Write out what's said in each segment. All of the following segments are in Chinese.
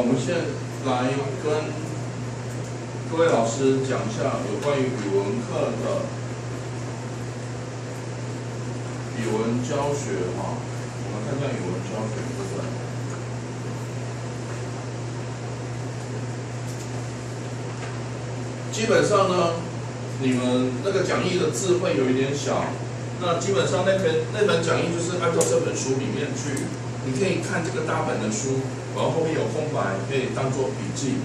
我们现在来跟各位老师讲一下有关于语文课的语文教学哈。我们看看语文教学部分。基本上呢，你们那个讲义的字会有一点小，那基本上那本讲义就是按照这本书里面去，你可以看这个大本的书，然后后面有空白，可以当做笔记。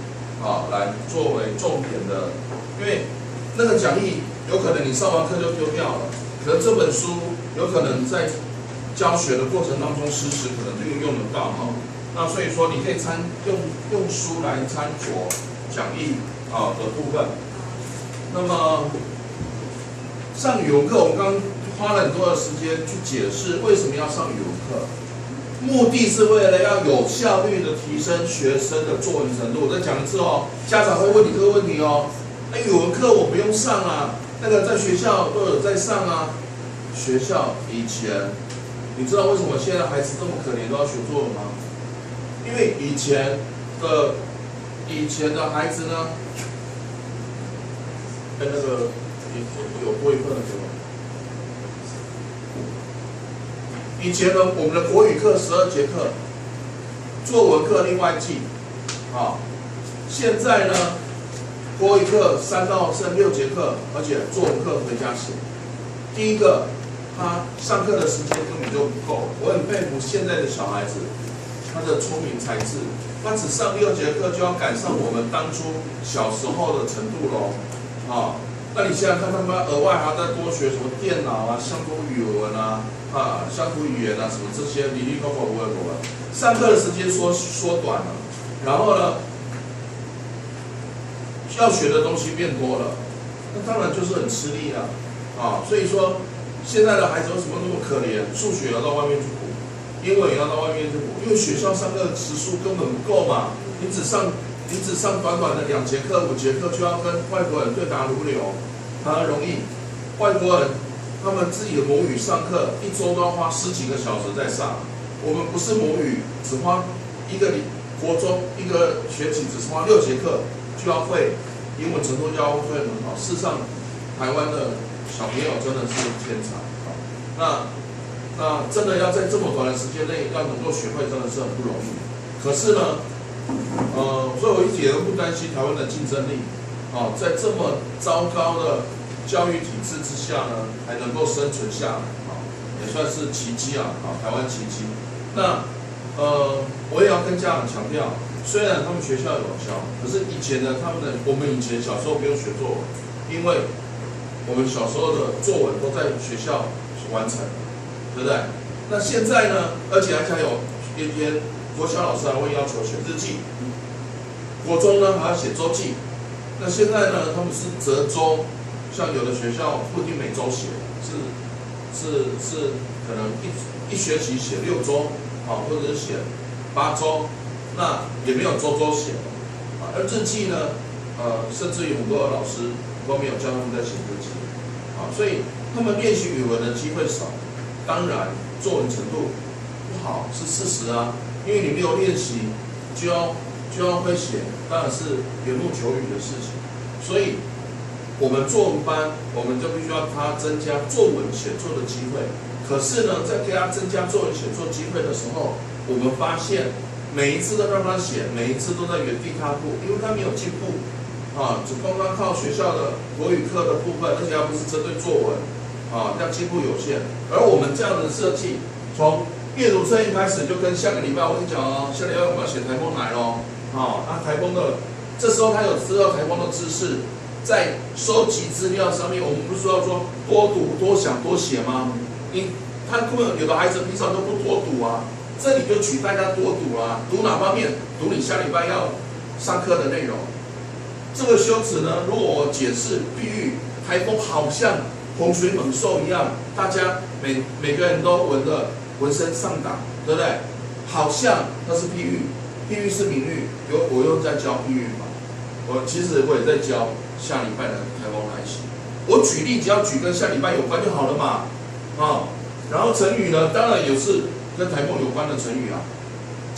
来作为重点的，因为那个讲义有可能你上完课就丢掉了，可是这本书有可能在教学的过程当中时可能就用得到哈。那所以说你可以用书来参酌讲义的部分。那么上语文课，我们刚花了很多的时间去解释为什么要上语文课。目的是为了要有效率的提升学生的作文程度。我再讲一次哦，家长会问你这个问题哦。那语文课我不用上啊，那个在学校都有在上啊。学校以前，你知道为什么现在孩子这么可怜都要学作文吗？因为以前的孩子呢，那个有多一份的给我。以前呢，我们的国语课12节课，作文课另外记，现在呢，国语课3到剩6节课，而且作文课回家写。第一个，他上课的时间根本就不够，我很佩服现在的小孩子，他的聪明才智，他只上6节课就要赶上我们当初小时候的程度喽，那你现在看他们额外还要再多学什么电脑啊、乡土语文啊、乡土语言啊什么这些，里里口口不会不会。上课的时间缩短了，然后呢，要学的东西变多了，那当然就是很吃力了所以说现在的孩子为什么那么可怜？数学要到外面去补，英文也要到外面去补，因为学校上课时数根本不够嘛，你只上短短的2节课、5节课就要跟外国人对答如流，很容易。外国人他们自己的母语上课1周都要花10几个小时在上，我们不是母语，只花国中一个学期只是花6节课就要会英文程度就要会很好。事实上，台湾的小朋友真的是天才那真的要在这么短的时间内要能够学会，真的是很不容易。可是呢，所以我一点都不担心台湾的竞争力在这么糟糕的教育体制之下呢，还能够生存下来也算是奇迹台湾奇迹。那我也要跟家长强调，虽然他们学校有教，可是以前呢，我们以前小时候不用学作文，因为我们小时候的作文都在学校完成，对不对？那现在呢，而且还有天天国小老师还会要求写日记，国中呢还要写周记。那现在呢，他们是折周，像有的学校不一定每周写，是可能一学期写6周或者是写8周，那也没有周写而日记呢，甚至于很多的老师都没有教他们在写日记所以他们练习语文的机会少，当然作文程度不好是事实因为你没有练习就要会写，当然是缘木求鱼的事情。所以我们作文班，我们就必须要他增加作文写作的机会。可是呢，在给他增加作文写作机会的时候，我们发现每一次都让他写，每一次都在原地踏步，因为他没有进步只光靠学校的国语课的部分，而且还不是针对作文这样进步有限。而我们这样的设计，从阅读测验开始，就跟下个礼拜我跟你讲下个礼拜我们要写台风来咯台风的，这时候他有知道台风的知识，在收集资料上面，我们不是说多读、多想、多写吗？他根本有的孩子平常都不多读这里就取代他多读读哪方面？读你下礼拜要上课的内容。这个修辞呢，如果我解释譬喻台风好像洪水猛兽一样，大家每个人都闻声丧胆，对不对？好像它是譬喻，譬喻是名喻，我又在教譬喻法。其实我也在教下礼拜的台风来袭。我举例只要举跟下礼拜有关就好了嘛然后成语呢，当然也是跟台风有关的成语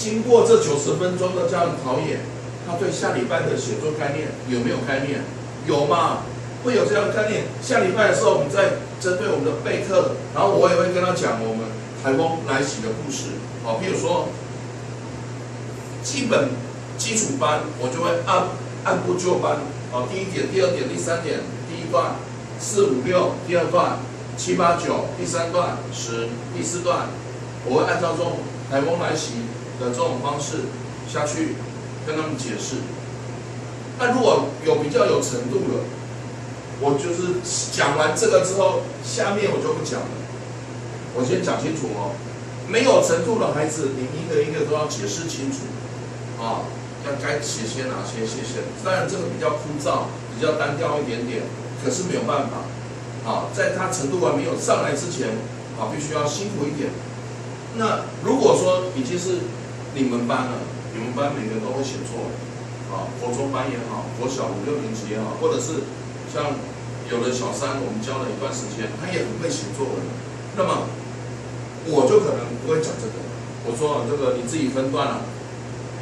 经过这90分钟的这样陶冶，他对下礼拜的写作概念有没有概念？有嘛？会有这样的概念。下礼拜的时候，我们再针对我们的备课，然后我也会跟他讲我们台风来袭的故事。好，譬如说基本基础班，我就会按部就班。好，第1点、第2点、第3点，第1段4、5、6，第2段7、8、9，第3段10，第4段，我会按照这种台风来袭的这种方式下去跟他们解释。那如果有比较有程度了，我就是讲完这个之后，下面我就不讲了。我先讲清楚哦，没有程度的孩子，你一个一个都要解释清楚啊，要该写些哪些写些。当然这个比较枯燥，比较单调一点点，可是没有办法啊，在他程度还没有上来之前啊，必须要辛苦一点。那如果说已经是你们班了，你们班每个人都会写作啊，国中班也好，国小5、6年级也好，或者是像有的小3，我们教了一段时间，他也很会写作文。那么我就可能不会讲这个，我说这个你自己分段了，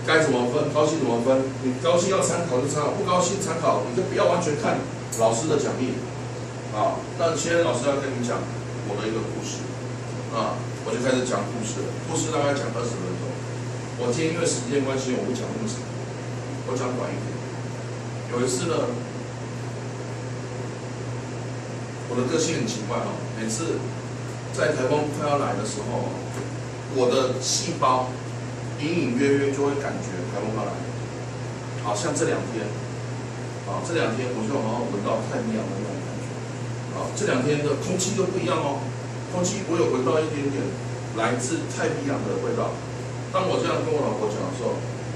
该怎么分，高兴怎么分，你高兴要参考就参考，不高兴参考你就不要完全看老师的讲义啊。那现在老师要跟你讲我的一个故事啊，我就开始讲故事了，故事大概讲20分钟。我今天因为时间关系，我不讲那么长，我讲短一点。有一次呢，我的个性很奇怪哦，每次在台风快要来的时候，我的细胞隐隐约约就会感觉台风要来。好像这2天，啊，这2天我就好像闻到太平洋的那种感觉。啊，这2天的空气都不一样哦，空气我有闻到一点点来自太平洋的味道。当我这样跟我老婆讲的时候，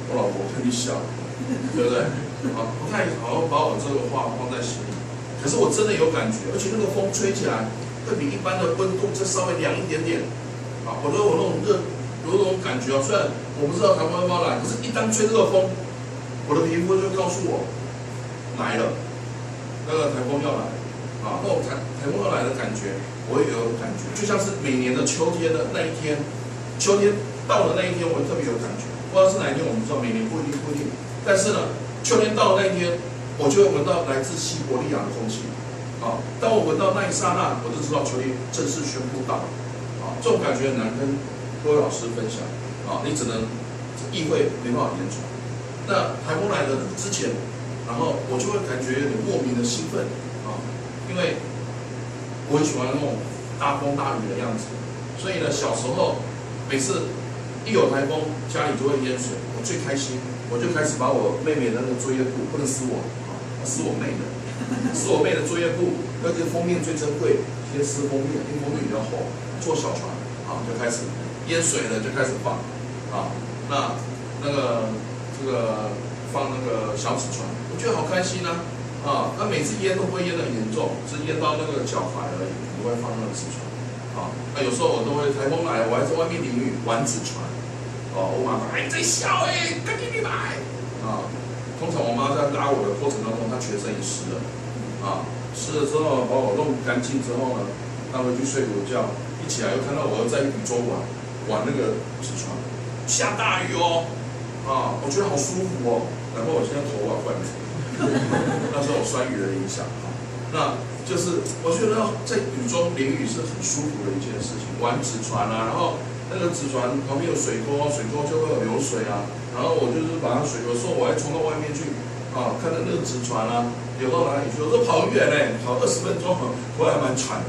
我老婆看你笑，对不对？啊，不太好像把我这个话放在心里。可是我真的有感觉，而且那个风吹起来会比一般的温度再稍微凉一点点。啊，我觉得我那种热有那种感觉啊，虽然我不知道台风要不要来，可是一旦吹这个风，我的皮肤就告诉我来了，那个台风要来。啊，那种台风要来的感觉，我也有感觉，就像是每年的秋天的那一天，秋天到了那一天，我特别有感觉。不知道是哪一天，我们不知道，每年不一定。但是呢，秋天到了那一天，我就会闻到来自西伯利亚的空气。啊，当我闻到那一刹那，我就知道秋天正式宣布到。啊，这种感觉很难跟各位老师分享。啊，你只能意会没办法言传。那台风来的之前，然后我就会感觉有点莫名的兴奋。啊，因为我很喜欢那种大风大雨的样子，所以呢，小时候每次一有台风，家里就会淹水，我最开心，我就开始把我妹妹的那个作业簿，不能撕我，撕我妹的，撕我妹的作业簿，那个封面最珍贵，先撕封面，因为封面比较厚，做小船，啊，就开始淹水了，就开始放，啊，那个这个放那个小纸船，我觉得好开心啊，啊，那每次淹都不会淹得很严重，是淹到那个脚踝而已，不会放那个纸船。啊，那有时候我都会台风来，我还在外面淋雨玩纸船。哦，我妈说：“哎，你在笑哎，赶紧去买。”啊，通常我妈在拉我的过程当中，她全身也湿了。啊，湿了之后把我弄干净之后呢，她回去睡午觉，一起来又看到我又在雨中玩那个纸船，下大雨哦。啊，我觉得好舒服哦。然后我现在头发怪没，那时候有酸雨的影响。那就是我觉得在雨中淋雨是很舒服的一件事情，玩纸船啊，然后那个纸船旁边有水沟，水沟就会有流水啊，然后我就是把它水，有时候我还冲到外面去啊，看到那个纸船啊流到哪里去，有时候跑很远嘞，跑20分钟，回来蛮喘的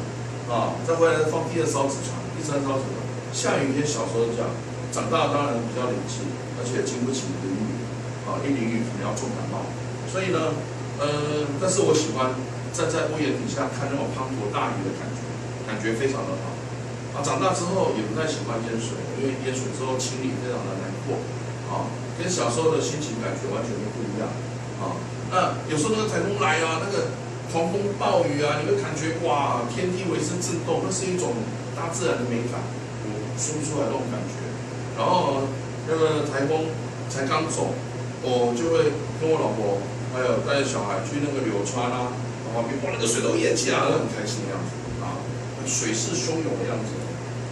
啊，再回来放第2艘纸船，第3艘纸船，下雨天小时候这样，长大当然比较理智，而且经不起淋雨啊，一淋雨可能要重感冒，所以呢，但是我喜欢站在屋檐底下看那种滂沱大雨的感觉非常的好。啊，长大之后也不太喜欢淹水，因为淹水之后清理非常的难过。啊，跟小时候的心情感觉完全都不一样。啊，那有时候那个台风来啊，那个狂风暴雨啊，你会感觉哇，天地为之震动，那是一种大自然的美感，我说不出来那种感觉。然后那个台风才刚走，我就会跟我老婆还有带着小孩去那个柳川啊。哇，那个水都淹起来了，很开心的样子啊，水势汹涌的样子，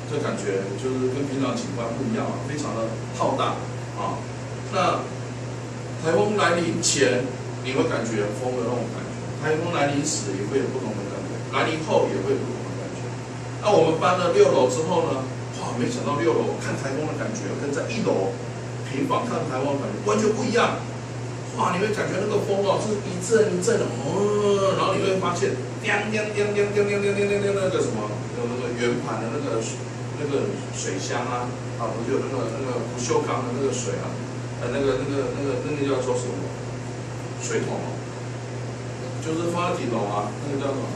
这感觉就是跟平常景观不一样啊，非常的浩大。啊。那台风来临前，你会感觉风的那种感觉；台风来临时也会有不同的感觉，来临后也会有不同的感觉。那我们搬了6楼之后呢，哇，没想到6楼看台风的感觉跟在1楼平房看台风的感觉完全不一样。哇，你会感觉那个风哦，是一阵一阵的，然后你会发现，叮叮叮叮叮叮叮叮叮那个什么，有那个圆盘的那个水箱啊，不是有那个不锈钢的那个水啊，那个叫做什么？水桶哦，就是放在顶楼啊，那个叫什么？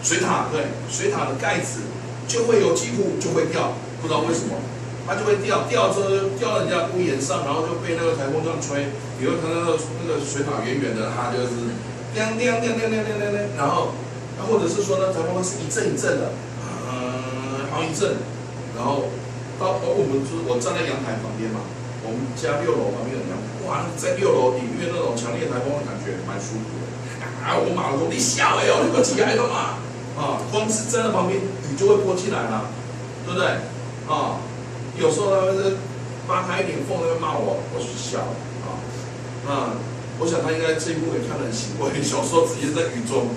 水塔，对，水塔的盖子就会有几户就会掉，不知道为什么。它就会掉之后就掉到人家屋檐上，然后就被那个台风这样吹，你会看到那个水塔圆圆的，它就是叮叮叮叮叮叮叮，然后或者是说呢，台风是一阵一阵的，好一阵，然后我站在阳台旁边嘛，我们家6楼旁边有阳台，哇，在6楼领略那种强烈台风的感觉，蛮舒服的。我马上说你笑哦，你给我起来了嘛，光是站在旁边雨就会泼进来了，对不对？有时候他们是扒开一点缝，在那骂我去笑那我想他应该这一部也看得很习惯，小时候直接在雨中，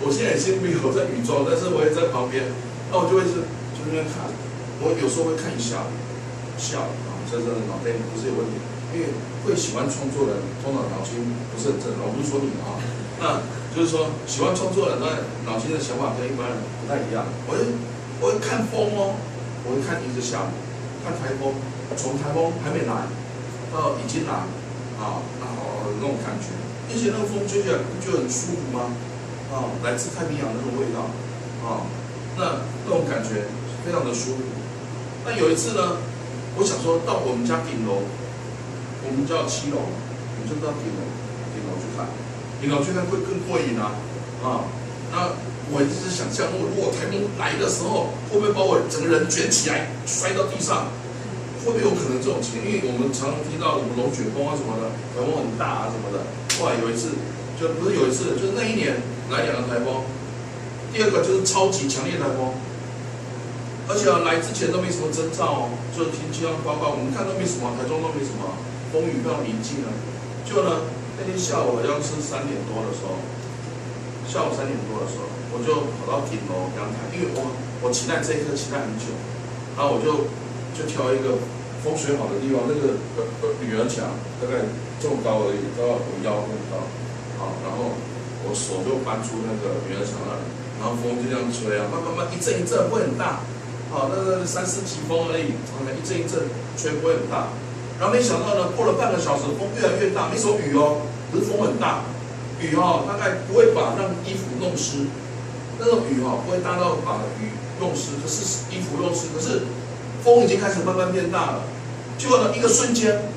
我现在已经没有在雨中，但是我也在旁边，那我就会是就那边看，我有时候会看一下，笑这真的脑袋不是有问题，因为会喜欢创作的人，通常脑筋不是很正常，我不是说你那就是说喜欢创作的人，那脑筋的想法跟一般人不太一样，我会看风哦，我会看一直下雨。看台风，从台风还没来到已经来，然后那种感觉，而且那个风吹起来就很舒服吗？来自太平洋那种味道，那种感觉非常的舒服。那有一次呢，我想说到我们家顶楼，我们家有7楼，我们就到顶楼去看，顶楼去看会更过瘾那我一直想象，如果台风来的时候，会不会把我整个人卷起来，摔到地上？会不会有可能这种情况？因为我们常常听到什么龙卷风什么的，台风很大什么的。后来有一次，就是那一年来2个台风，第2个就是超级强烈台风，而且来之前都没什么征兆就是听气象报告，我们看都没什么，台中都没什么，风雨非常宁静就呢，那天下午好像是3点多的时候，我就跑到顶楼阳台，因为我期待这一刻期待很久，然后我就挑一个风水好的地方，那个女儿墙大概这么高而已，到我腰那么高，然后我手就搬出那个女儿墙那里，然后风就这样吹慢慢一阵一阵不会很大，那个3、4级风而已，一阵一阵吹不会很大，然后没想到呢，过了半个小时，风越来越大，没什么雨可是风很大。雨大概不会把让衣服弄湿，那种雨不会大到把雨弄湿，可是衣服弄湿，可是风已经开始慢慢变大了。结果呢，一个瞬间，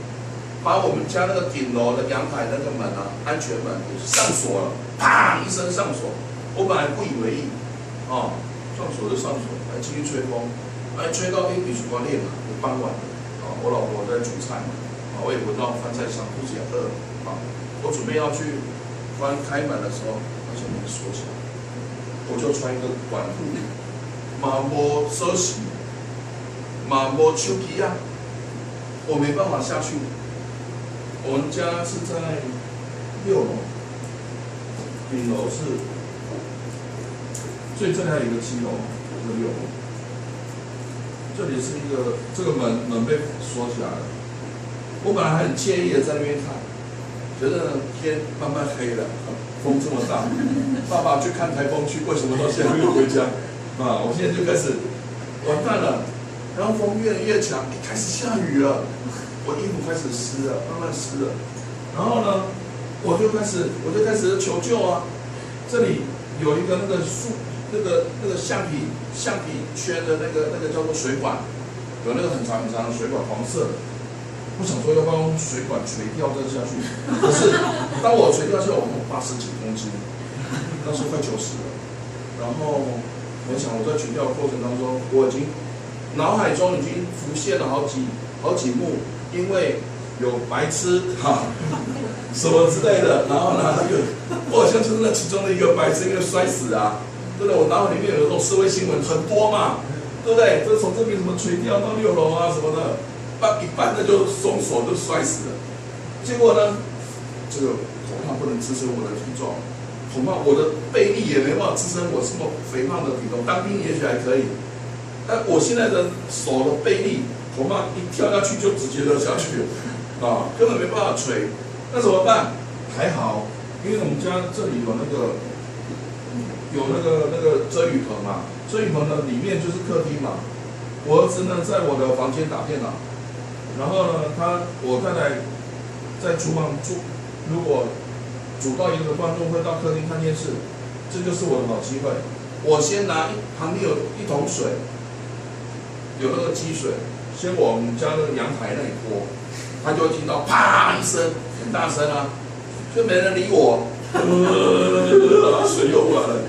把我们家那个顶楼的阳台那个门安全门上锁了，砰一声上锁。我本来不以为意，上锁就上锁，还继续吹风，吹到雨水光裂了，傍晚了，我老婆在煮菜，我也闻到饭菜香，肚子也饿了，我准备要去。开门的时候，发现门锁起来，我就穿一个短裤，嘛无手洗，嘛无手机我没办法下去。我们家是在6楼，顶楼是，所以这里还有一个7楼，这6楼。这里是一个这个门被锁起来了，我本来还很惬意的在那边看。觉得天慢慢黑了，风这么大，爸爸去看台风去，为什么到现在没有回家？我现在就开始完蛋了，然后风越来越强，开始下雨了，我衣服开始湿了，慢慢湿了，然后呢，我就开始求救这里有一个那个橡皮圈的那个叫做水管，有那个很长的水管，黄色的。我想说要不要用水管垂吊这下去，可是当我垂吊下来，我80几公斤，那时候快90了。然后我想我在垂吊的过程当中，我已经脑海中已经浮现了好几幕，因为有白痴什么之类的，然后呢我好像就是那其中的一个白痴，因为摔死对不对？我脑海里面有那种社会新闻很多嘛，对不对？这从这边什么垂吊到6楼什么的。搬一搬，那就松手就摔死了。结果呢，这个恐怕不能支撑我的体重，恐怕我的背力也没办法支撑我这么肥胖的体重。当兵也许还可以，但我现在的手的背力，恐怕一跳下去就直接掉下去了，根本没办法捶。那怎么办？还好，因为我们家这里有那个遮雨棚嘛，遮雨棚呢里面就是客厅嘛。我儿子呢在我的房间打电脑，然后呢我太太在厨房煮，如果煮到一个观众会到客厅看电视，这就是我的好机会。我先拿旁边有一桶水，有那个积水，先往我们家那个阳台那里泼，他就会听到啪一声，很大声啊，就没人理我，水又过来了，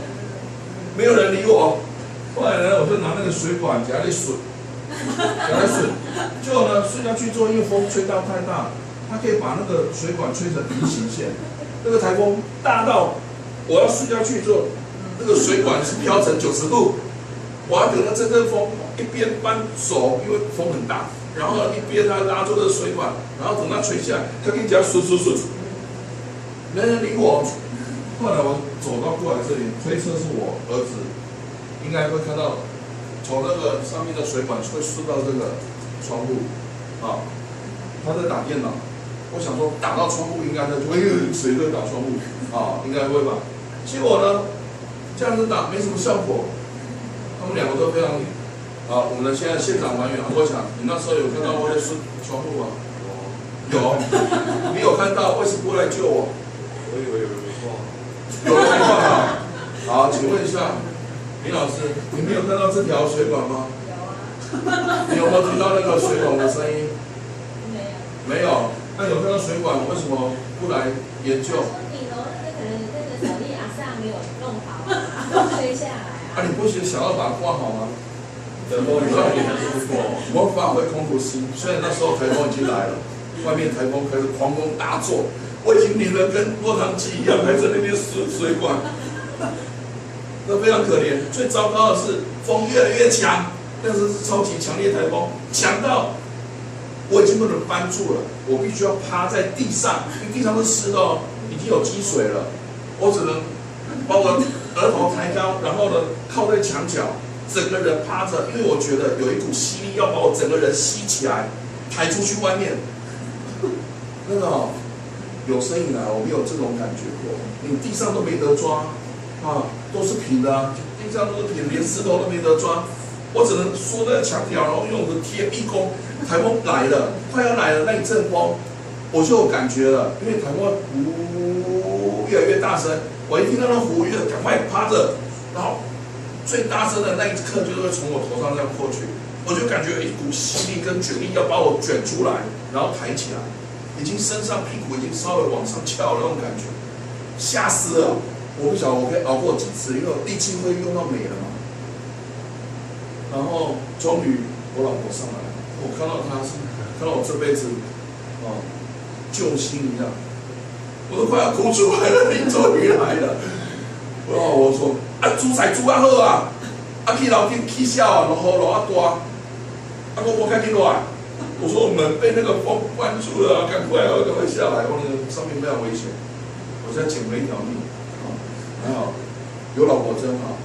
没有人理我。后来呢，我就拿那个水管给它吮，结果呢睡下去之后，因为风吹到太大，它可以把那个水管吹成平行线。那个台风大到我要睡下去之后，那个水管是飘成90度，我要等到这阵风一边搬手，因为风很大，然后一边它拉住这个水管，然后等它吹下来，它可以这样吮，没人理我。后来我走到过来这里，推测是我儿子。应该会看到，从那个上面的水管会顺到这个窗户，他在打电脑，我想说打到窗户应该水会打窗户，应该会吧？结果呢，这样子打没什么效果，他们两个都非常我们现在现场还原，我想你那时候有看到我在顺窗户吗？有，你有看到？为什么不来救我？我以为有人画，有人画啊？好，请问一下。林老师，你没有看到这条水管吗？有啊。你有没有听到那个水管的声音？没有。没有。那有看到水管，为什么不来研究？顶楼那个可能那个手力阿上没有弄好，都吹下来啊。你不想要把它挂好吗？等风雨来临还是不过。我发挥空苦心，虽然那时候台风已经来了，外面台风开始狂风大作，我已经拧得跟落汤鸡一样，还在那边输水管。那非常可怜。最糟糕的是风越来越强，那是超级强烈台风，强到我已经不能搬住了，我必须要趴在地上，因为地上是湿的已经有积水了，我只能把我额头抬高，然后呢靠在墙角，整个人趴着，因为我觉得有一股吸力要把我整个人吸起来，抬出去外面。那个有生以来我没有这种感觉过，你地上都没得抓。都是平的地上都是平，连石头都没得抓，我只能缩在墙角，然后用我的贴壁功。台风来了，快要来了，那一阵风，我就有感觉了，因为台风呼越来越大声，我一听到那呼，就赶快趴着，然后最大声的那一刻就会从我头上这样过去，我就感觉有一股吸力跟卷力要把我卷出来，然后抬起来，已经身上屁股已经稍微往上翘了那种感觉，吓死了。我不晓得我可以熬过几次，因为我力气会用到没了嘛。然后终于我老婆上来，我看到她是看到我这辈子救星一样，我都快要哭出来了。你终于来了，我说煮菜煮啊好啊，去楼顶起笑啊，落雨落啊大，我赶紧来。我说我们被那个风关住了，赶快下来，那个上面非常危险，我现在捡回一条命。还好，有老婆真好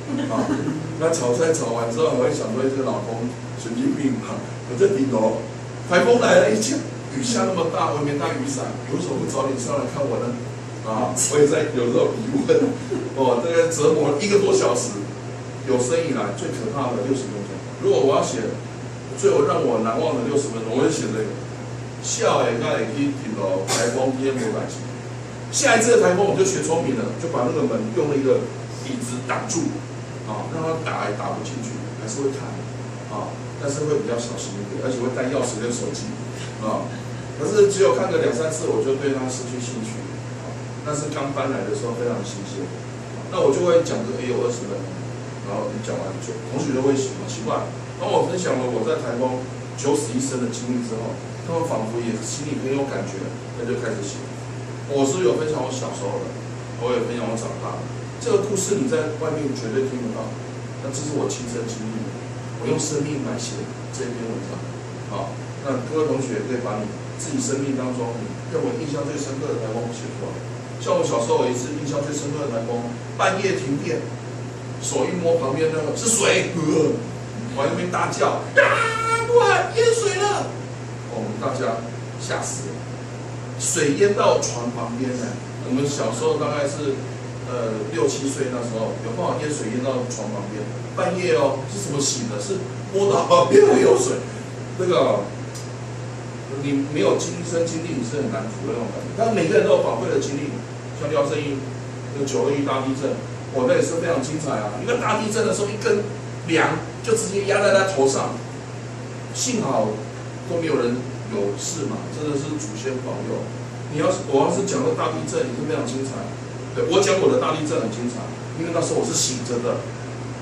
那炒菜炒完之后，我会想说这个老公神经病嘛。我在顶楼，台风来了，雨下那么大，我也没带雨伞，你为什么不早点上来看我呢？我也在有时候疑问。这个折磨1个多小时，有生以来最可怕的60分钟。如果我要写最后让我难忘的60分钟，我会写这个。笑的刚才去顶楼，台风天没关系。下一次的台风我就学聪明了，就把那个门用了一个椅子挡住，让它打也打不进去，还是会看，但是会比较小心一点，而且会带钥匙跟手机，可是只有看个2、3次，我就对它失去兴趣，但是刚搬来的时候非常新鲜，那我就会讲个有20分钟，然后你讲完同学都会奇怪，当我分享了我在台风9死1生的经历之后，他们仿佛也心里很有感觉，那就开始写。我是有分享我小时候的，我也分享我长大的。这个故事你在外面绝对听不到，那这是我亲身经历的，我用生命来写这篇文章，那各位同学可以把你自己生命当中你认为印象最深刻的台风写出来。像我小时候有一次印象最深刻的台风，半夜停电，手一摸旁边那个是水，我在那边大叫，哇，淹水了！我们大家吓死了，水淹到床旁边呢。我们小时候大概是6、7岁那时候，有办法淹水淹到床旁边，半夜哦，是怎么醒的？是摸到旁边会有水，这个。你没有亲身经历，你是很难体会那种感觉。但每个人都有宝贵的经历，像廖正义那个921大地震，我那也是非常精彩啊！一个大地震的时候，一根梁就直接压在他头上，幸好都没有人有事嘛，真的是祖先保佑。我要是讲到大地震，也是非常精彩。对，我讲我的大地震很精彩，因为那时候我是醒着的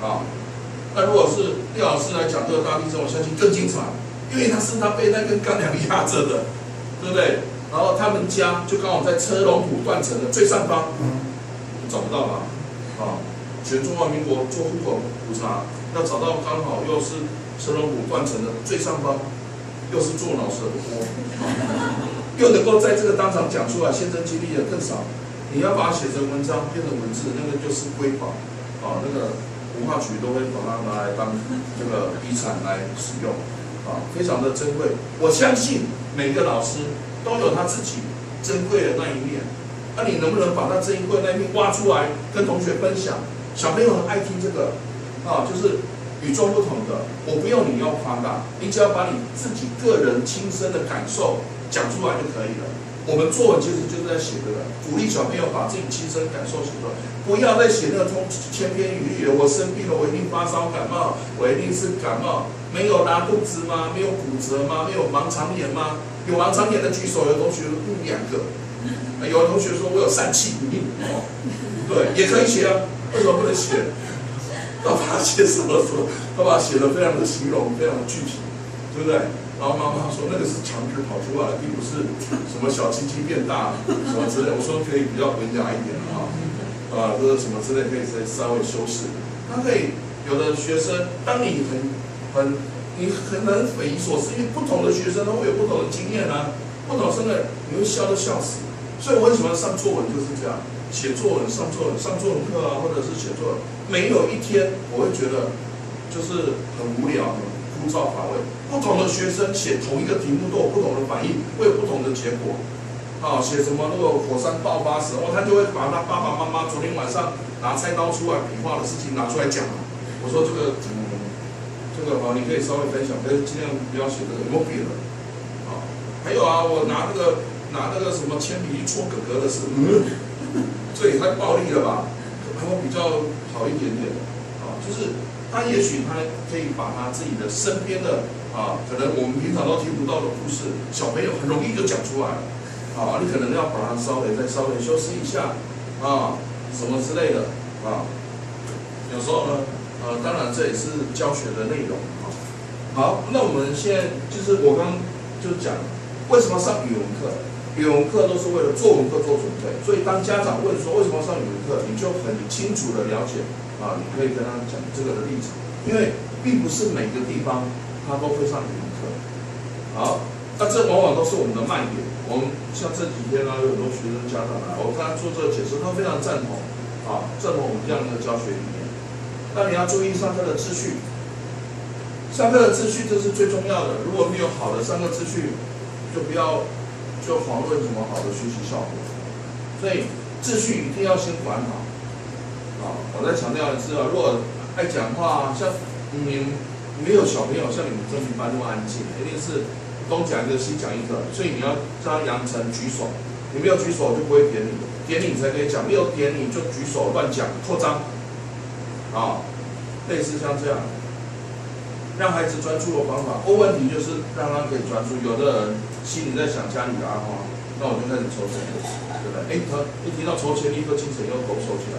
啊。那如果是廖老师来讲这个大地震，我相信更精彩。因为他被那根钢梁压着的，对不对？然后他们家就刚好在车龙埔断层的最上方，找不到嘛，啊，全中华民国做户口普查，要找到刚好又是车龙埔断层的最上方，又是做老师的多，又能够在这个当场讲出来，现身经历的更少。你要把它写成文章，变成文字，那个就是瑰宝，啊，那个文化局都会把它拿来当这个遗产来使用。非常的珍贵，我相信每个老师都有他自己珍贵的那一面。那你能不能把他珍贵的那一面挖出来，跟同学分享？小朋友很爱听这个，就是与众不同的。我不用你要夸大，你只要把你自己个人亲身的感受讲出来就可以了。我们作文其实就是在写这个，鼓励小朋友把自己亲身感受写出来，不要再写那个千篇一律的。我生病了，我一定发烧感冒，我一定是感冒。没有拉肚子吗？没有骨折吗？没有盲肠炎吗？有盲肠炎的举手，有同学2个，有同学说我有疝气，对，也可以写啊，为什么不能写？要把它写什么时候？要把它写得非常的形容，非常的具体，对不对？然后妈妈说那个是肠子跑出来，并不是什么小鸡鸡变大什么之类。我说可以比较文雅一点啊，或者什么之类可以稍微修饰。他可以有的学生，当你你很难匪夷所思，因为不同的学生都会有不同的经验啊，不同生的你会笑都笑死。所以我很喜欢上作文，就是这样，写作文、上作文课啊，或者是写作文，没有一天我会觉得就是很无聊、很枯燥乏味。不同的学生写同一个题目都有不同的反应，会有不同的结果。写什么那个火山爆发时，他就会把他爸爸妈妈昨天晚上拿菜刀出来比划的事情拿出来讲。我说这个你可以稍微分享，但是尽量不要写这个，有没有别的？还有啊，我拿那个什么铅笔去戳哥哥的事，这也太暴力了吧？还会比较好一点点就是他也许他可以把他自己的身边的可能我们平常都听不到的故事，小朋友很容易就讲出来了你可能要把它稍微修饰一下什么之类的有时候呢。当然这也是教学的内容好，那我们现在就是我刚就讲，为什么上语文课？语文课都是为了作文课做准备，所以当家长问说为什么要上语文课，你就很清楚的了解你可以跟他讲这个的立场，因为并不是每个地方他都会上语文课。好，那这往往都是我们的卖点。我们像这几天有很多学生家长我跟他做这个解释，他非常赞同赞同我们这样的教学理念。那你要注意上课的秩序，上课的秩序这是最重要的。如果没有好的上课秩序，就不要遑论什么好的学习效果。所以秩序一定要先管好。我再强调一次如果爱讲话，像你们没有小朋友像你们正平班那么安静，一定是东讲一个西讲一个，所以你要叫他养成举手。你没有举手就不会点你，点你才可以讲，没有点你就举手乱讲扩张。类似像这样，让孩子专注的方法。问问题就是让他可以专注。有的人心里在想家里的阿花，那我就开始抽钱，对不对？他一提到抽钱，立刻精神又抖擞起来。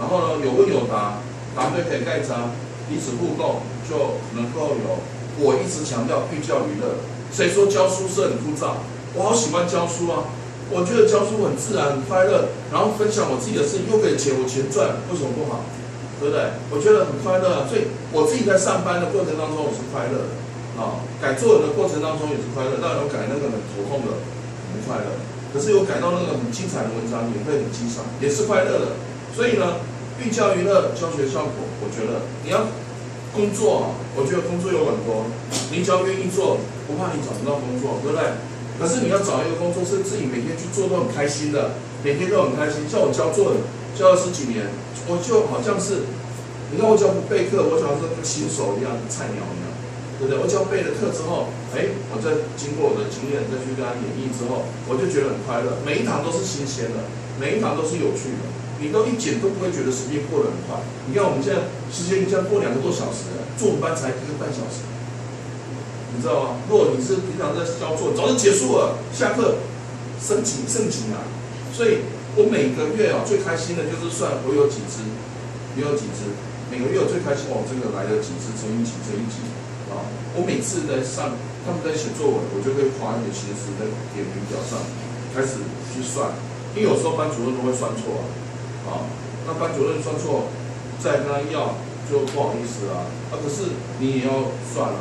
然后呢，有问有答，答对可以盖章，彼此互动就能够有。我一直强调寓教于乐。谁说教书是很枯燥？我好喜欢教书啊！我觉得教书很自然、很快乐，然后分享我自己的事情，又可以我钱赚，为什么不好？对不对？我觉得很快乐，所以我自己在上班的过程当中我是快乐的。改作文的过程当中也是快乐，当然有改那个很头痛的很不快乐，可是有改到那个很精彩的文章也会很激赏，也是快乐的。所以呢，寓教于乐，教学效果，我觉得你要工作我觉得工作有很多，你只要愿意做，不怕你找不到工作，对不对？可是你要找一个工作是自己每天去做都很开心的，每天都很开心。像我教作文教了10几年，我就好像是，你看我只要不备课，我就好像是个新手一样，菜鸟一样，对不对？我只要备了课之后，我再经过我的经验再去跟他演绎之后，我就觉得很快乐。每一堂都是新鲜的，每一堂都是有趣的，你都一点都不会觉得时间过得很快。你看我们现在时间这样过2个多小时了，作文班才1个半小时。你知道吗？如果你是平常在教作，早就结束了，下课升级啊！所以我每个月最开心的就是算我有几只，每个月我最开心这个来了几只，乘以几啊！我每次在上，他们在写作文，我就会花一点心思在点名表上开始去算，因为有时候班主任都会算错那班主任算错，再跟他要就不好意思可是你也要算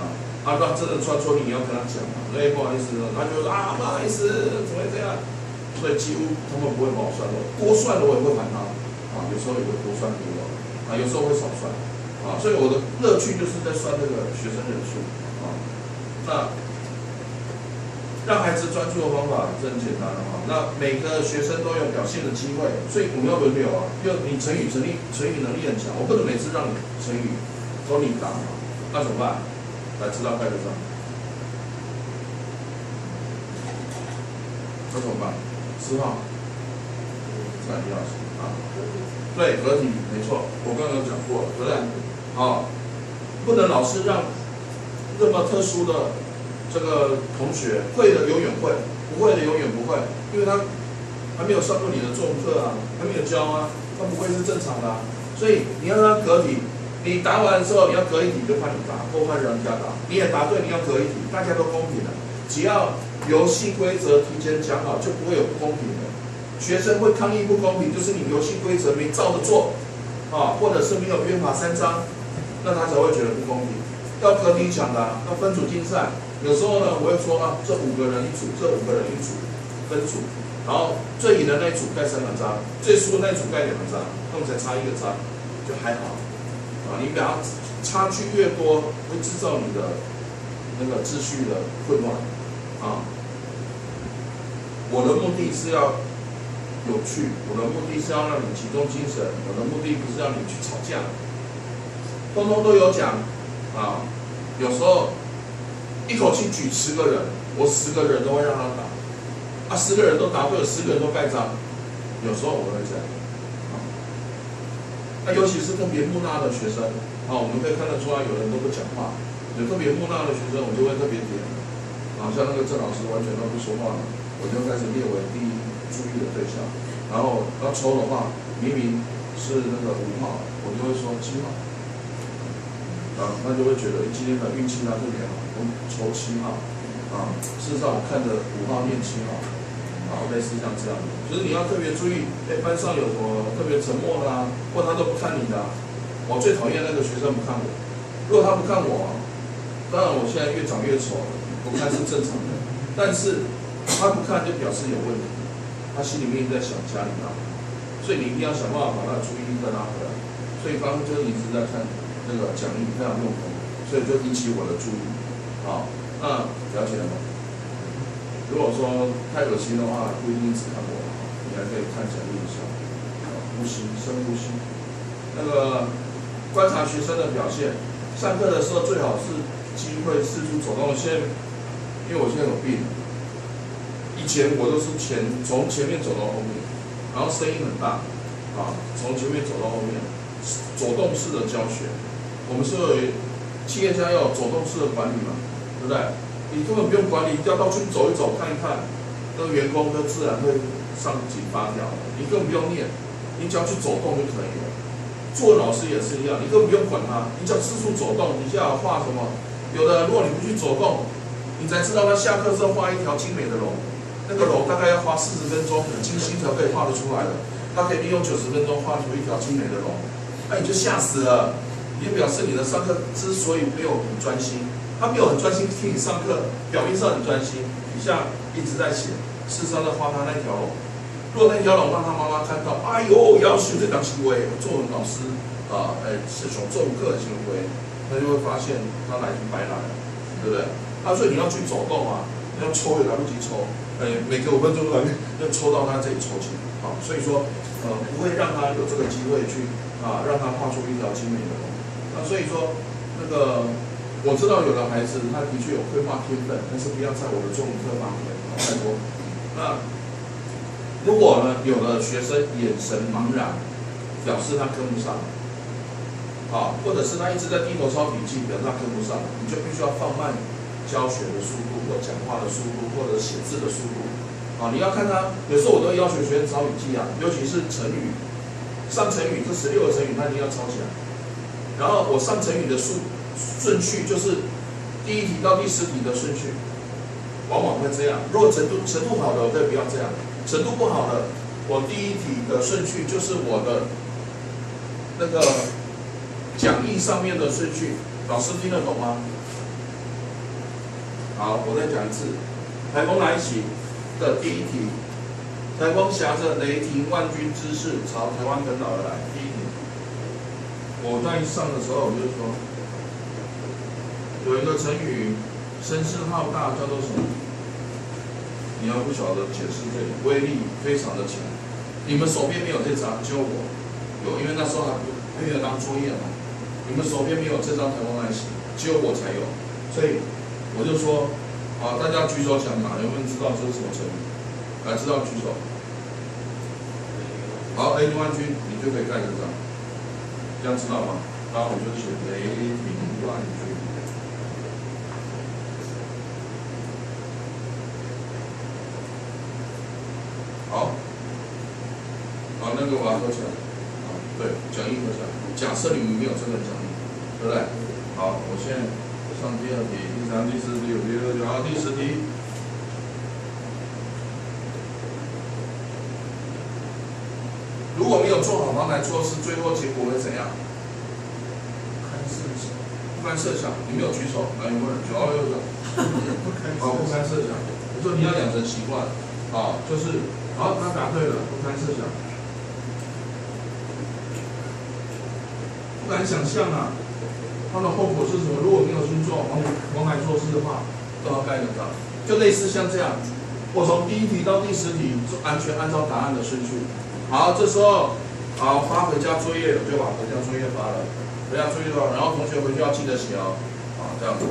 他真的算错，你也要跟他讲不好意思，他就说不好意思，怎么会这样？所以几乎他们不会帮我算的，多算的我也会喊他有时候也会多算给我有时候会少算所以我的乐趣就是在算这个学生人数那让孩子专注的方法是很简单的那每个学生都有表现的机会，所以我们要轮流就你成语能力很强，我不能每次让你成语都你答那怎么办？来，知道盖得上，那怎么办？4号，3、1、2、对，合体没错，我刚刚有讲过了，对不对？不能老是让那么特殊的这个同学会的永远会，不会的永远不会，因为他还没有上过你的作文课还没有教他不会是正常的所以你要让他合体。你答完之后，你要隔一题就看你答，或看人家答。你也答对，你要隔一题，大家都公平的。只要游戏规则提前讲好，就不会有不公平的。学生会抗议不公平，就是你游戏规则没照着做，或者是没有约法3章，那他才会觉得不公平。要合体抢答，要分组竞赛。有时候呢，我会说这5个人一组，这5个人一组，分组，然后最赢的那一组盖3两章，最输的那一组盖2章，他们才差1个章，就还好。你比较差距越多，会制造你的那个秩序的混乱我的目的是要有趣，我的目的是要让你集中精神，我的目的不是让你去吵架，通通都有讲有时候一口气举10个人，我10个人都会让他答10个人都答对了，10个人都盖章，有时候我会这样。尤其是特别木讷的学生我们可以看得出来，有人都不讲话，有特别木讷的学生，我就会特别点像那个郑老师完全都不说话了，我就开始列为第一注意的对象，然后要抽的话，明明是那个5号，我就会说7号那就会觉得今天的运气特别好，我抽7号事实上我看着5号念7号类似像这样的，就是你要特别注意，班上有什么特别沉默的或他都不看你的我最讨厌那个学生不看我。如果他不看我当然我现在越长越丑，不看是正常的，但是他不看就表示有问题，他心里面在想家里所以你一定要想办法把他的注意力再拉回来。所以刚刚就一直在看那个讲义非常用功，所以就引起我的注意那了解了吗？如果说太恶心的话，不一定只看我你还可以看讲义一下呼吸，深呼吸。那个观察学生的表现，上课的时候最好是机会四处走动。因为我现在有病，以前我都是从前面走到后面，然后声音很大从前面走到后面，走动式的教学。我们是企业家要有走动式的管理嘛，对不对？你根本不用管理，要到处走一走看一看，那个员工就自然会上紧发条，你根本不用念，你只要去走动就可以了。作文老师也是一样，你根本不用管他，你只要四处走动，你下画什么？有的如果你不去走动，你才知道他下课之后画一条精美的龙，那个龙大概要花40分钟，很精心才可以画得出来的。他可以利用90分钟画出一条精美的龙，那你就吓死了。也表示你的上课之所以没有很专心，他没有很专心听你上课，表面上很专心，底下一直在写，事实上在画他那条龙。如果那条龙让他妈妈看到，哎呦，要修这档行为，作文老师是从做课的行为，他就会发现他来就白来了，对不对？所以你要去走动啊，你要抽也来不及抽，每隔5分钟都来要抽到他这里抽筋，所以说不会让他有这个机会去让他画出一条精美的龙。所以说那个我知道有的孩子他的确有绘画天分，但是不要在我的作文课发挥太多。如果呢有的学生眼神茫然，表示他跟不上，或者是他一直在低头抄笔记，表示他跟不上，你就必须要放慢教学的速度，或讲话的速度，或者写字的速度。你要看他，有时候我都要求学生抄笔记尤其是成语，上成语这16个成语他一定要抄起来。然后我上成语的顺序就是第1题到第10题的顺序，往往会这样。如果程度好的，我可以不要这样；程度不好的，我第1题的顺序就是我的那个讲义上面的顺序。老师听得懂吗？好，我再讲一次。台风来袭的第1题，台风挟着雷霆万钧之势朝台湾本岛而来。第1题，我在上的时候我就说，有一个成语声势浩大，叫做什么？你要不晓得解释这里，威力非常的强。你们手边没有这张，只有我有，因为那时候还没有当作业嘛。你们手边没有这张台风来袭，只有我才有，所以我就说，大家举手讲嘛，有没有人知道这是什么成语？知道举手。好，雷霆万钧，你就可以盖这张，这样知道吗？然后我就写雷霆万钧。好，那个我要合起来。对，讲义合起来。假设你们没有这个讲义，对不对？好，我现在上第2题、第3、第4、第5、第6、第9，第10题。如果没有做好防台措施，最后结果会怎样？不堪设想。你没有举手，有没有人举？有手。不堪设想。我说你要养成习惯，就是他答对了，不堪设想。不敢想象它的后果是什么？如果没有去做防台措施的话，都要盖得上。就类似像这样，我从第1题到第10题，完全按照答案的顺序。好，这时候发回家作业，我就把回家作业发了。回家作业然后同学回去要记得写这样子。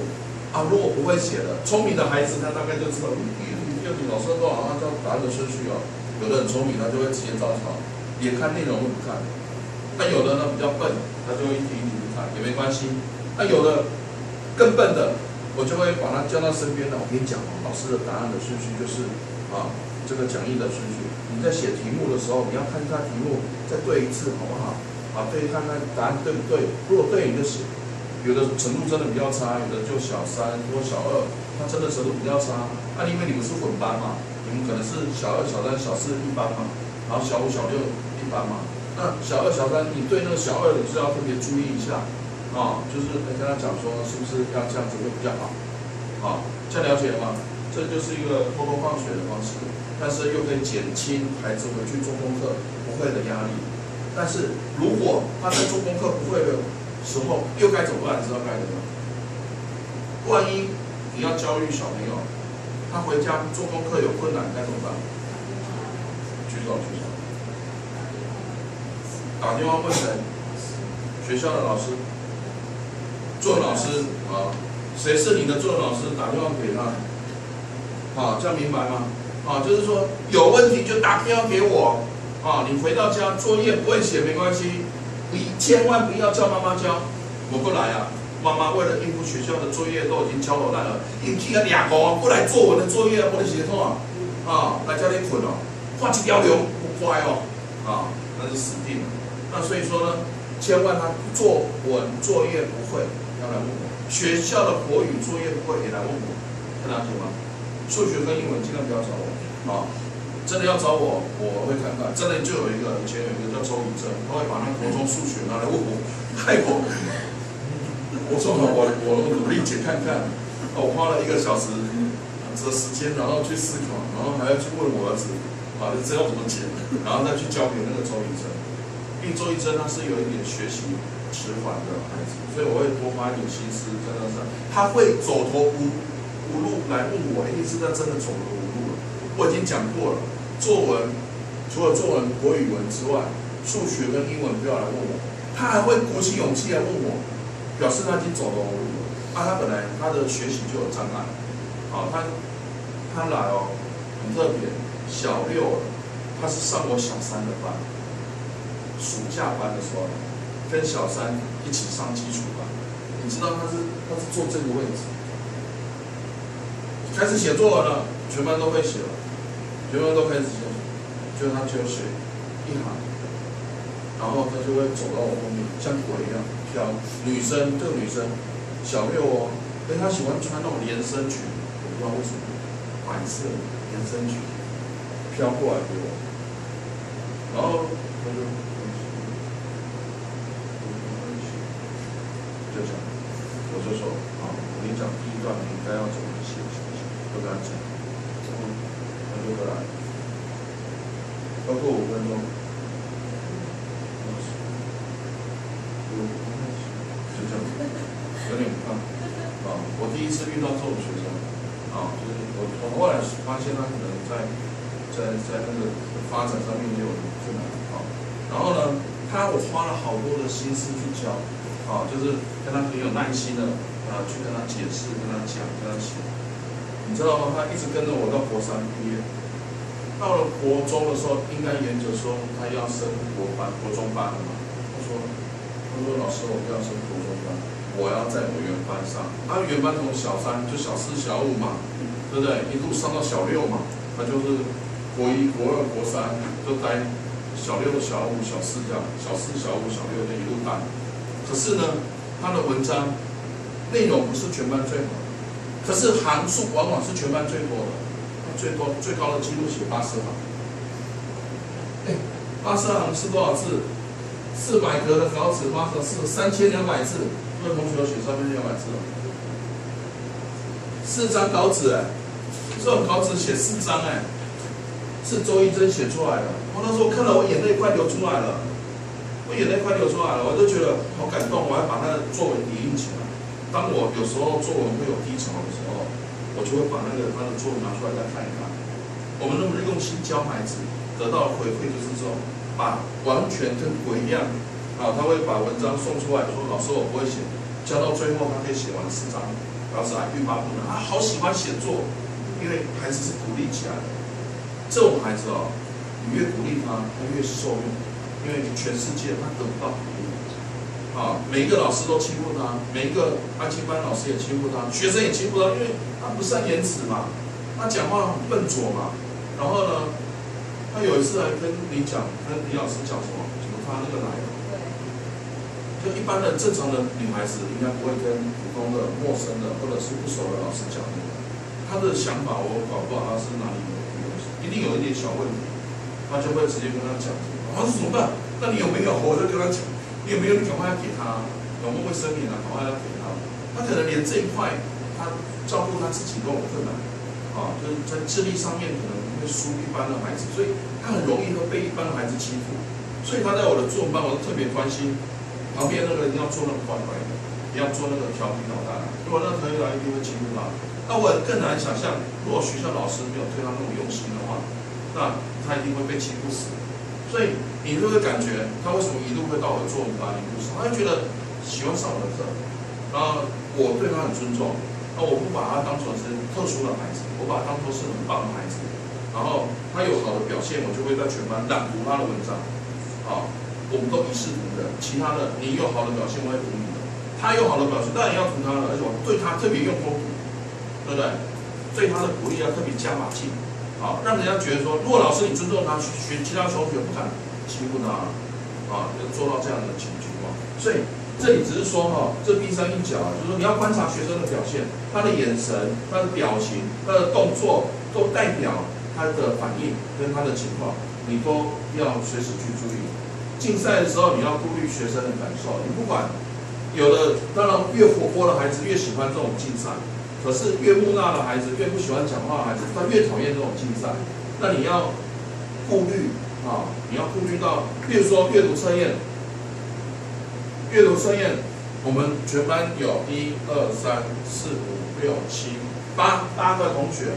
如果不会写的，聪明的孩子他大概就知道第1题、第2题老师都好按照答案的顺序有的很聪明，他就会直接找草，连看内容都不看。那有的呢比较笨，他就会一题一题去看，也没关系。那有的更笨的，我就会把他叫到身边我跟你讲老师的答案的顺序就是这个讲义的顺序。你在写题目的时候，你要看他题目再对一次，好不好？对，看看答案对不对。如果对你就写。有的程度真的比较差，有的就小3或小2，他真的程度比较差。因为你们是混班嘛，你们可能是小2、小3、小4一班嘛，然后小5、小6一班嘛。那小2、小3，你对那个小2，你是要特别注意一下，就是跟他讲说，是不是要这样子会比较好，这样了解了吗？这就是一个偷偷放学的方式，但是又可以减轻孩子回去做功课不会的压力。但是如果他在做功课不会的时候，又该怎么办？知道该怎么办？万一你要教育小朋友，他回家做功课有困难，该怎么办？举手。打电话问谁？学校的老师，作文老师谁是你的作文老师？打电话给他，这样明白吗？就是说有问题就打电话给我，你回到家作业不会写没关系，你千万不要叫妈妈教，我不来妈妈为了应付学校的作业都已经焦头烂额，一天2个不来做我的作业，我的写错来家里捆画几条龙不乖那是死定了。那所以说呢，千万他作文作业不会要来问我，学校的国语作业不会也来问我，了解吗？数学跟英文尽量不要找我真的要找我，我会看看。真的就有一个以前有一个叫周宇正，他会把那国中数学拿来问我，害我说我努力解看看，我花了1个小时的时间，然后去思考，然后还要去问我儿子，这要怎么解，然后再去交给那个周一珍。因为周一珍他是有一点学习迟缓的孩子，所以我会多花一点心思在那上。他会走投无路来问我，一定是他真的走投无路了。我已经讲过了，作文除了作文、国语文之外，数学跟英文不要来问我，他还会鼓起勇气来问我，表示他已经走投无路了。他本来他的学习就有障碍，他来很特别，小6了，他是上我小3的班。暑假班的时候，跟小3一起上基础班，你知道他是坐这个位置，开始写作文了，全班都会写了，全班都开始写，就他就写一行，然后他就会走到我后面，像鬼一样飘。女生，这个女生小6她喜欢穿那种连身裙，我不知道为什么，白色连身裙飘过来给我，然后他就。就讲，我就说我跟你讲第1段你应该要怎么写，就跟他讲，他就回来，超过5分钟，就这样，有点怕我第一次遇到这种学生就是我后来发现他可能在那个发展上面也有困难然后呢，我花了好多的心思去教。就是跟他很有耐心的去跟他解释、跟他讲、跟他写。你知道吗？他一直跟着我到国3毕业，到了国中的时候，应该研究说他要升国中班了嘛。他说老师，我不要升国中班，我要在我原班上。原班从小3就小4、小5嘛，对不对？一路上到小6嘛，他就是国1、国2、国3就待小6、小5、小4这样，小4、小5、小6就一路待。可是呢，他的文章内容不是全班最好的，可是行数往往是全班最多的。最高的纪录写80行。80行是多少字？400格的稿纸，80是3200字。各位同学写3200字4张稿纸这种稿纸写4张是周一珍写出来的。我那时候看了，我眼泪快流出来了。我就觉得好感动，我要把他的作文影印起来。当我有时候作文会有低潮的时候，我就会把他的作文拿出来再看一看。我们那么用心教孩子，得到的回馈就是这种，把完全跟鬼一样他会把文章送出来，说老师我不会写，教到最后他可以写完4张，老师还欲罢不能好喜欢写作，因为孩子是鼓励起来的。这种孩子你越鼓励他越受用。因为全世界他得不到鼓励每一个老师都欺负他，每一个安亲班老师也欺负他，学生也欺负他，因为他不善言辞嘛，他讲话很笨拙嘛。然后呢，他有一次还跟李老师讲什么他那个来了，就一般的正常的女孩子应该不会跟普通的陌生的或者是不熟的老师讲他的想法我搞不好他是哪里一定有一点小问题，他就会直接跟他讲。他说怎么办？那你有没有？我就跟他讲，你有没有？你赶快要给他，有没有卫生棉赶快要给他。他可能连这一块，他照顾他自己都有困难，就是在智力上面可能会输一般的孩子，所以他很容易会被一般的孩子欺负。所以他在我的作文班，我都特别关心旁边那个一定要做那个乖乖的，不要做那个调皮捣蛋。如果那个调皮捣蛋一定会欺负他。那我更难想象，如果学校老师没有对他那么用心的话，那他一定会被欺负死。所以你就会感觉他为什么一路会到我的作文班一路上，他就觉得喜欢上我的课，然后我对他很尊重，我不把他当成是特殊的孩子，我把他当作是很棒的孩子。然后他有好的表现，我就会在全班朗读他的文章。我们都一视同仁，其他的你有好的表现，我会读你的；他有好的表现，当然要读他的，而且我对他特别用功读，对不对？对他的鼓励要特别加把劲。让人家觉得说，如果老师你尊重他，其他同学不敢欺负他，就做到这样的情况。所以这里只是说这冰山一角就是说你要观察学生的表现，他的眼神、他的表情、他的动作，都代表他的反应跟他的情况，你都要随时去注意。竞赛的时候，你要顾虑学生的感受，你不管有的，当然越活泼的孩子越喜欢这种竞赛。可是越木讷的孩子，越不喜欢讲话的孩子，他越讨厌这种竞赛。那你要顾虑啊，你要顾虑到，比如说阅读测验，阅读测验，我们全班有1、2、3、4、5、6、7、8个同学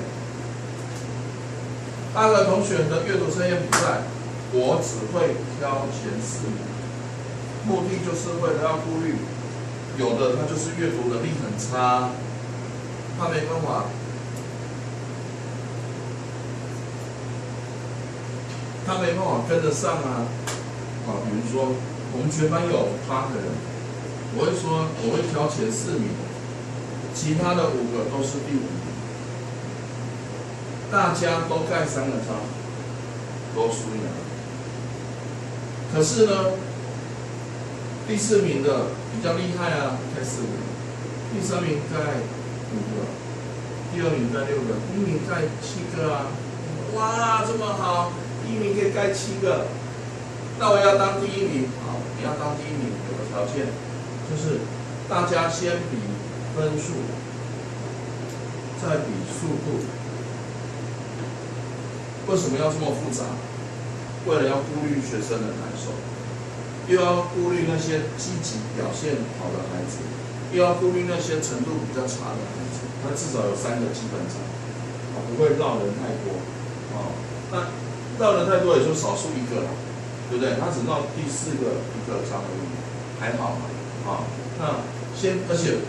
，8个同学的阅读测验比赛，我只会挑前4名，目的就是为了要顾虑，有的他就是阅读能力很差，他没办法。他没办法跟得上啊！比如说我们全班有8个人，我会挑前4名，其他的5个都是第5名，大家都盖3个章，都输赢了。可是呢，第4名的比较厉害啊，盖4个，第3名盖5个，第2名盖6个，第1名盖7个啊！哇，这么好！第1名可以盖7个，那我要当第1名，好，你要当第1名，有个条件，就是大家先比分数，再比速度。为什么要这么复杂？为了要顾虑学生的感受，又要顾虑那些积极表现好的孩子，又要顾虑那些程度比较差的孩子，他至少有3个基本章，不会绕人太多，那绕人太多也就少数1个了，对不对？他只绕第4个1个章而已，还好嘛，那而且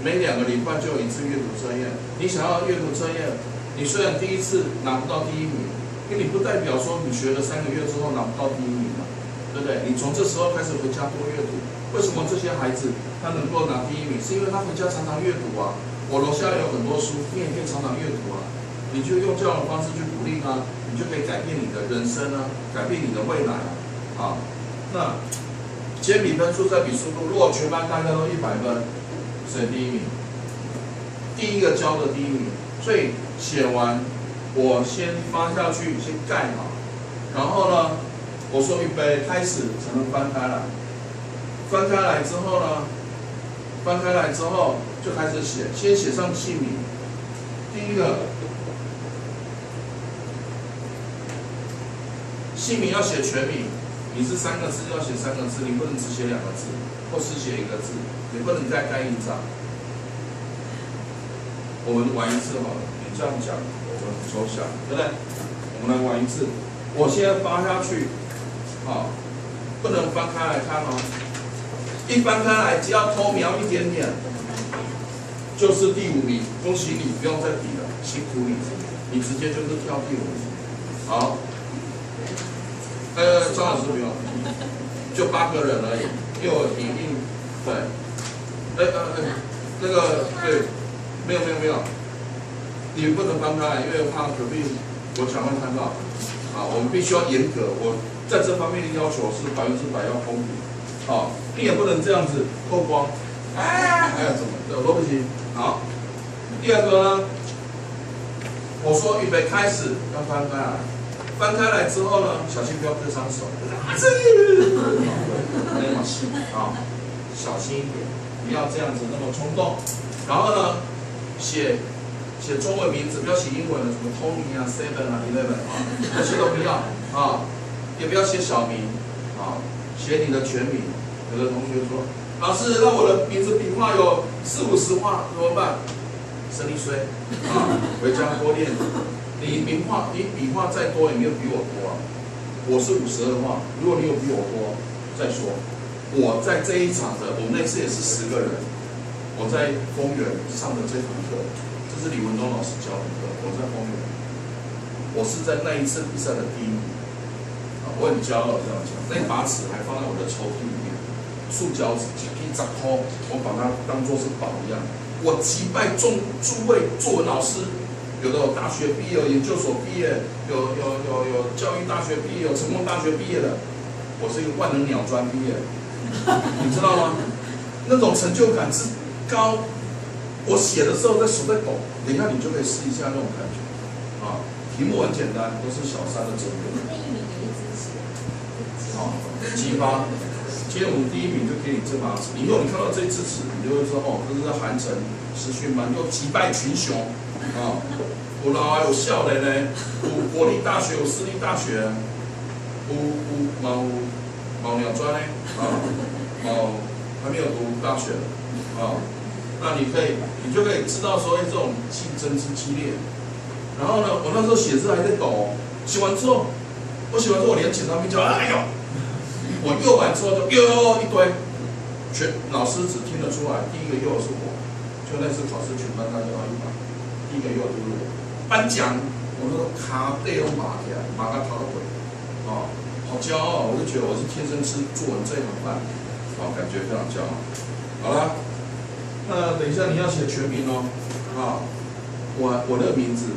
每2个礼拜就有1次阅读测验。你想要阅读测验，你虽然第1次拿不到第1名，因为你不代表说你学了3个月之后拿不到第1名嘛，对不对？你从这时候开始回家多阅读。为什么这些孩子他能够拿第1名？是因为他回家常常阅读啊。我楼下有很多书，你也可以常常阅读啊。你就用这样的方式去鼓励他，你就可以改变你的人生啊，改变你的未来啊。那先比分数，再比速度。如果全班大家都100分，谁第1名？第一个交的第1名。所以写完，我先发下去，先盖好。然后呢，我说预备开始，才能翻开来。翻开来之后呢，就开始写，先写上姓名。第一个。姓名要写全名，你是3个字要写3个字，你不能只写2个字，或是写1个字，你不能再盖印章。我们玩一次好了，你这样讲，我们很抽象，对不对？我们来玩一次，我现在发下去，不能翻开来看哦，一翻开来只要偷瞄一点点，就是第5名，恭喜你，不用再比了，辛苦你，你直接就是跳第5名，好。张老师不用，就8个人而已，因为我一定对，那个对，没有，你不能翻开来，因为怕隔壁我讲会看到，我们必须要严格，我在这方面的要求是100%要公平，你也不能这样子透光，怎么都不行，好，第2个呢，我说预备开始，要翻开来。翻开来之后呢，小心不要割伤手。小心一点，不要这样子那么冲动。然后呢，写中文名字，不要写英文的，什么 Tony 啊、7啊、11那些都不要也不要写小名写你的全名。有的同学说，老师，那我的名字笔画有40-50画，怎么办？生力衰回家多练。你笔画再多也没有比我多啊，我是52画，如果你有比我多，再说。我在这一场的，我们那次也是10个人，我在公园上的这堂课，这是李文东老师教的课，我在公园，我是在那一次比赛的第1名，我很骄傲这样讲，那把尺还放在我的抽屉里面，塑胶纸100块，我把它当作是宝一样，我击败诸位作文老师。有的有大学毕业，有研究所毕业，有教育大学毕业，有成功大学毕业的。我是一个万能鸟专毕业，你知道吗？那种成就感之高，我写的时候手在抖。等一下你就可以试一下那种感觉题目很简单，都是小3的哲学。第1名也是支持。激今天我们第1名就给你这把尺，以后你看到这支尺，你就会说哦，这是韩城实训班又击败群雄啊，有老啊有少年呢，有国立大学有私立大学，有两专呢啊，还没有读大学啊，那你就可以知道说，这种竞争之激烈。然后呢，我那时候写字还在抖，写完之后我连检查名就哎呦。我右完之后就又一堆，全老师只听得出来，第一个右是我，就那次考试全班大家都100，第一个右就是我。颁奖，我那个卡背都麻起来，麻到头到尾，哦，好骄傲，我就觉得我是天生吃作文这一行饭，哦，感觉非常骄傲。好了，那等一下你要写全名哦，啊，我的名字。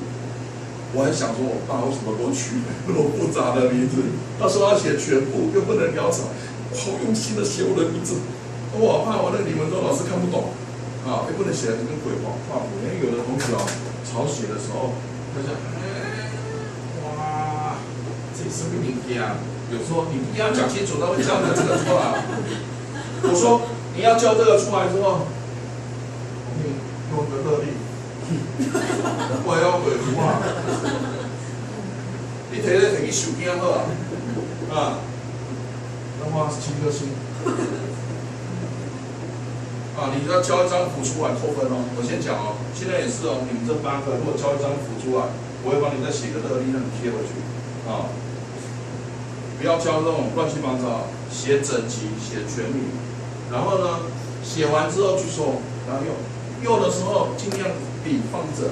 我还想说，我爸为什么给我取那么复杂的名字？他说要写全部，又不能潦草，我好用心的写我的名字。我怕我那李文忠老师看不懂，啊，又不能写的跟鬼画符。因为有的同学哦，抄写的时候，他就，哇，这是个名家。有时候你一定要讲清楚，他会叫这个出来。我说你要叫这个出来之后，你用个乐力。我要回图啊！你摕咧摕去手机好啊，那花7颗星。你要交一张符出来扣分哦。我先讲哦，现在也是哦，你们这8个如果交一张符出来，我会帮你再写个乐力让你贴回去啊。不要交这种乱七八糟，写整齐，写全名。然后呢，写完之后举手，然后用的时候尽量。笔放着，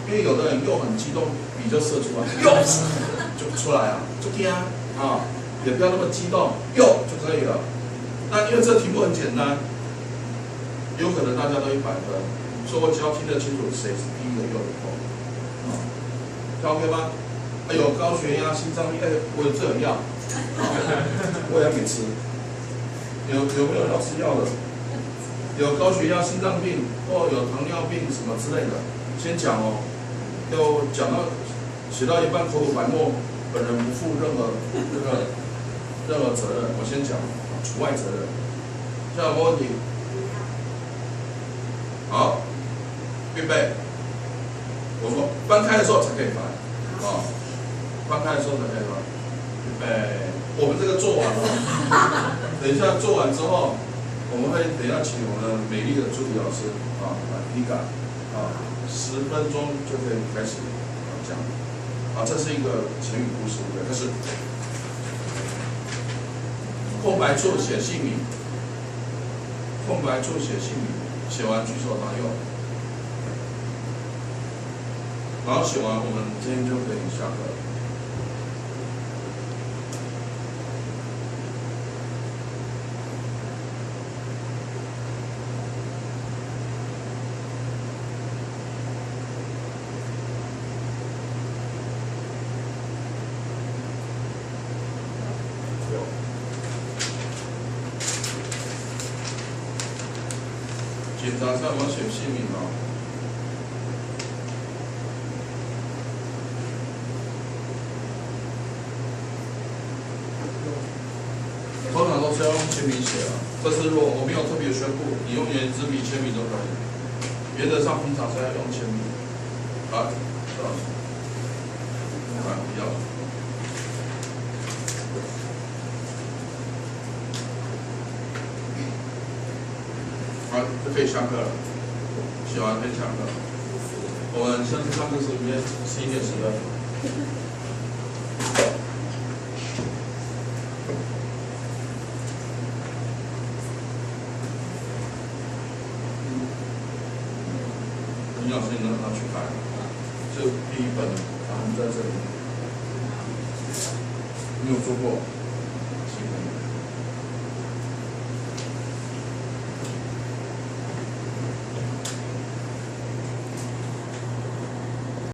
因为有的人又很激动，笔就射出来，又就出来了，就听啊，也不要那么激动，又就可以了。那因为这题目很简单，有可能大家都100分，所以我只要听得清楚谁是第一个又的后，这 OK 吗？有高血压、心脏病，我有这种药，我也要给吃。有没有老师要的？有高血压、心脏病，或有糖尿病什么之类的，先讲哦。就讲到写到一半口吐白沫，本人不负任何责任。我先讲，除外责任。这样有没有问题？好，预备。我说翻开的时候才可以翻，翻开的时候才可以翻。预备，我们这个做完了，等一下做完之后。我们会等一下请我们的美丽的助理老师来批改，10分钟就可以开始讲。这是一个成语故事，对，开始。空白处写姓名，空白处写姓名，写完举手答右。然后写完，我们今天就可以下课了。检查一下有没有写姓名哦。通常都是要用签名写的，这是如果我没有特别宣布，你用圆珠笔签名就可以。原则上平常是要用签名。好，比较。好，就可以下课了。写完可以下课。我们下次上课时间11点10分。李老师，你让他去看，这第一本，咱们在这里，没有做过。